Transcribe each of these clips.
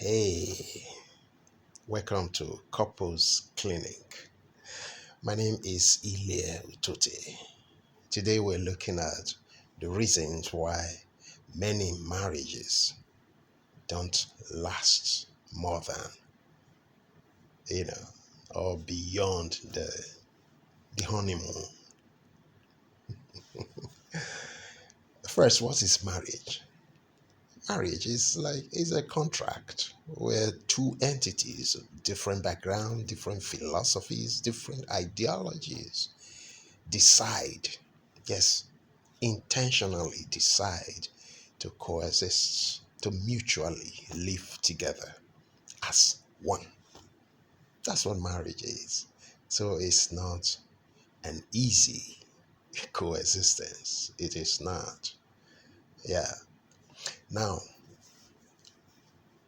Hey, welcome to Couples Clinic. My name is Eliel Otote. Today we're looking at the reasons why many marriages don't last more than, you know, or beyond the honeymoon. First, what is marriage? Marriage is a contract where two entities, different background, different philosophies, different ideologies decide, yes, intentionally decide to coexist, to mutually live together as one. That's what marriage is. So it's not an easy coexistence. It is not. Yeah. Now,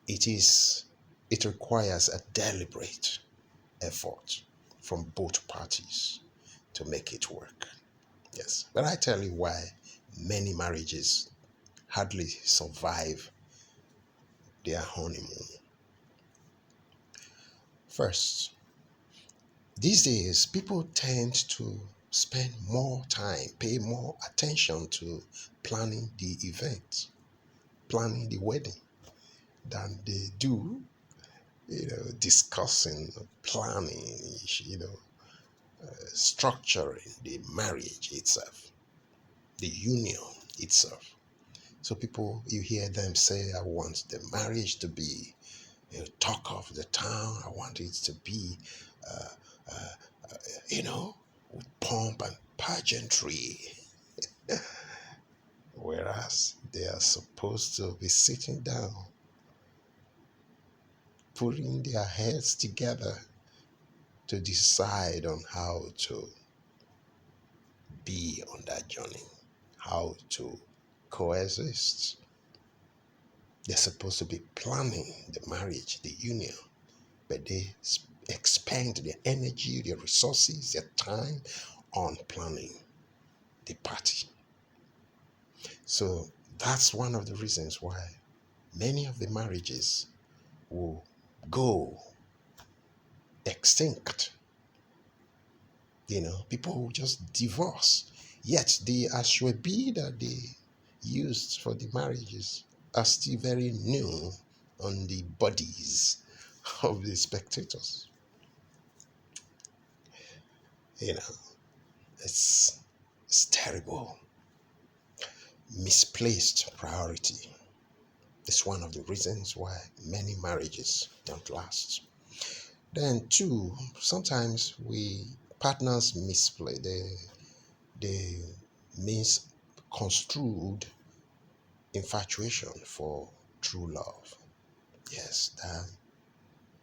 it is it requires a deliberate effort from both parties to make it work. Yes. But I tell you why many marriages hardly survive their honeymoon. First, these days people tend to spend more time, pay more attention to planning the event, planning the wedding, than they do, discussing, planning, structuring the marriage itself, the union itself. So people, you hear them say, I want the marriage to be talk of the town. I want it to be, uh, uh, you know, with pomp and pageantry. Whereas they are supposed to be sitting down, putting their heads together to decide on how to be on that journey, how to coexist. They're supposed to be planning the marriage, the union, but they expend their energy, their resources, their time on planning the party. So that's one of the reasons why many of the marriages will go extinct. People will just divorce. Yet the ashwabi that they used for the marriages are still very new on the bodies of the spectators. You know, it's it's terrible. Misplaced priority is one of the reasons why many marriages don't last. Then two, sometimes we partners misplay they misconstrued infatuation for true love. Yes,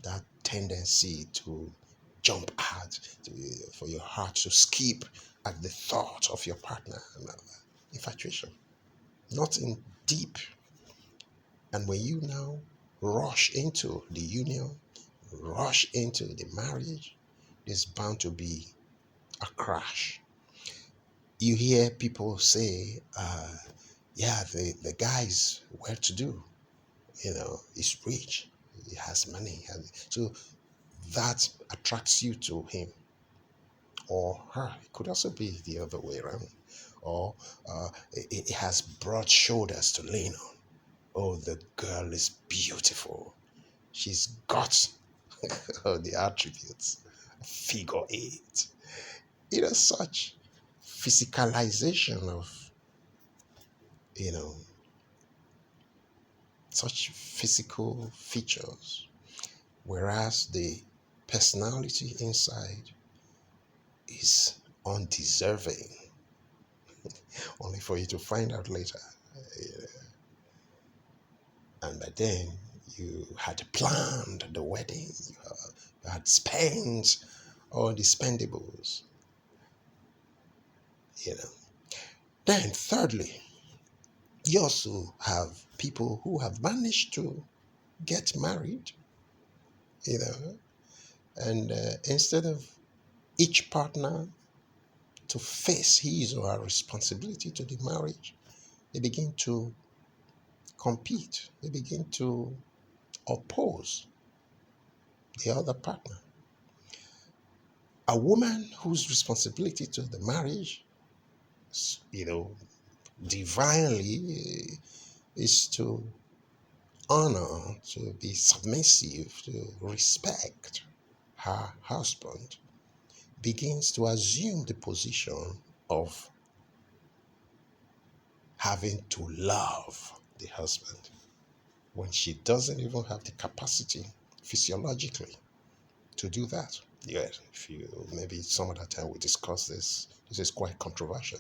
that tendency to jump out, for your heart to skip at the thought of your partner. Infatuation, not in deep. And when you now rush into the union, rush into the marriage, there's bound to be a crash. You hear people say, yeah, the guy's well to do, he's rich, he has money. So that attracts you to him or her. It could also be the other way around. Or it has broad shoulders to lean on. Oh, the girl is beautiful. She's got the attributes. Figure eight. Such physicalization of, you know, such physical features, whereas the personality inside is undeserving, only for you to find out later. And by then, you had planned the wedding, you had spent all the spendables, you know. Then, thirdly, you also have people who have managed to get married, you know, and instead of each partner to face his or her responsibility to the marriage, they begin to compete. They begin to oppose the other partner. A woman whose responsibility to the marriage, you know, divinely is to honor, to be submissive, to respect her husband, begins to assume the position of having to love the husband when she doesn't even have the capacity physiologically to do that. Yes, if you maybe some other time we discuss this. This is quite controversial.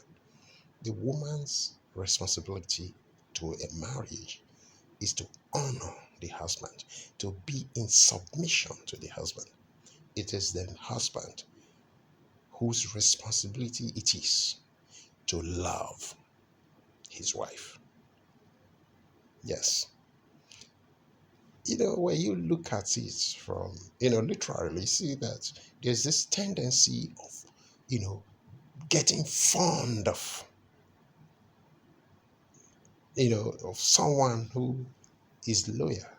The woman's responsibility to a marriage is to honor the husband, to be in submission to the husband. It is the husband whose responsibility it is to love his wife. Yes. When you look at it from, literally, see that there's this tendency of, getting fond of someone who is loyal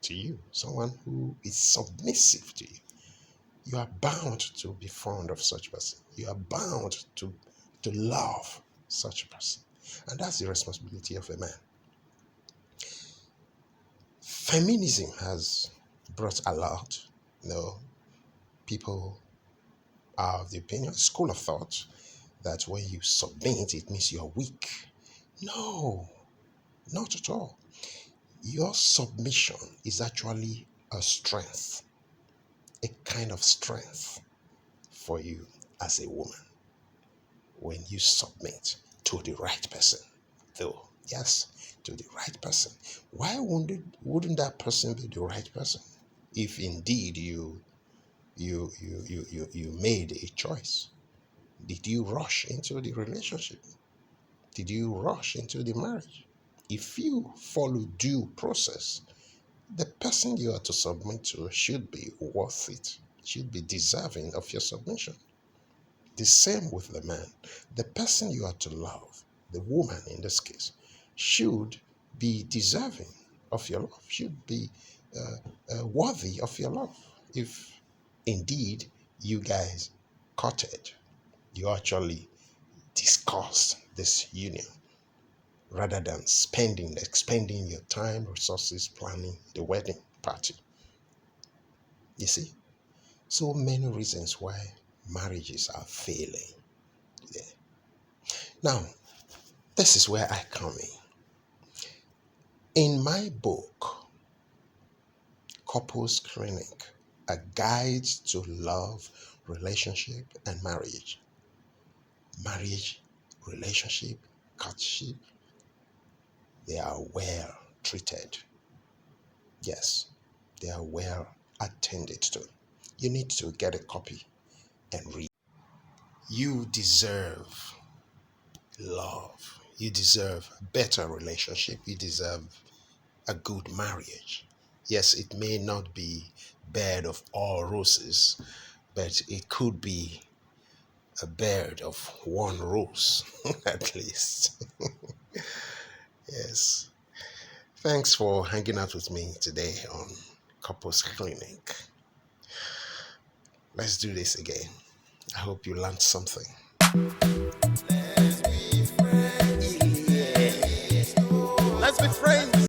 to you, someone who is submissive to you. You are bound to be fond of such a person. You are bound to love such a person. And that's the responsibility of a man. Feminism has brought a lot. People are of the opinion, school of thought, that when you submit, it means you're weak. No, not at all. Your submission is actually a strength, a kind of strength for you as a woman when you submit to the right person. Though, yes, to the right person. Why wouldn't that person be the right person if indeed you made a choice? Did you rush into the relationship? Did you rush into the marriage? If you follow due process, the person you are to submit to should be worth it, should be deserving of your submission. The same with the man. The person you are to love, the woman in this case, should be deserving of your love, should be worthy of your love. If indeed you guys courted, you actually discussed this union rather than expending your time, resources, planning the wedding party. You see? So many reasons why marriages are failing today. Now, this is where I come in. In my book, Couples Clinic, A Guide to Love, Relationship, and marriage, relationship, courtship, they are well treated. Yes, they are well attended to. You need to get a copy and read. You deserve love. You deserve a better relationship. You deserve a good marriage. Yes, it may not be bed of all roses, but it could be a bed of one rose at least. Yes. Thanks for hanging out with me today on Couples Clinic. Let's do this again. I hope you learned something.